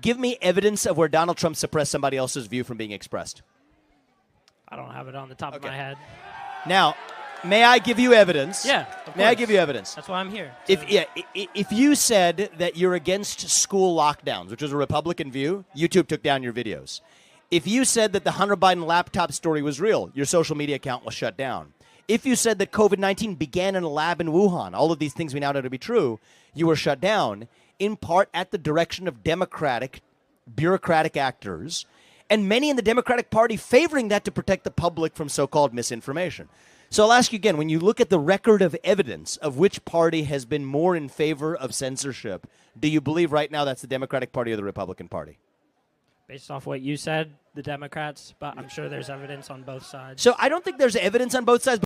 Give me evidence of where Donald Trump suppressed somebody else's view from being expressed. I don't have it on the top of my head. Now, may I give you evidence? Yeah, of May I course. give you evidence? That's why I'm here. If you said that you're against school lockdowns, which is a Republican view, YouTube took down your videos. If you said that the Hunter Biden laptop story was real, your social media account was shut down. If you said that COVID-19 began in a lab in Wuhan, all of these things we now know to be true, you were shut down, in part at the direction of Democratic, bureaucratic actors, and many in the Democratic Party favoring that to protect the public from so-called misinformation. So I'll ask you again, when you look at the record of evidence of which party has been more in favor of censorship, do you believe right now that's the Democratic Party or the Republican Party? Based off what you said, the Democrats, but I'm sure there's evidence on both sides. So I don't think there's evidence on both sides.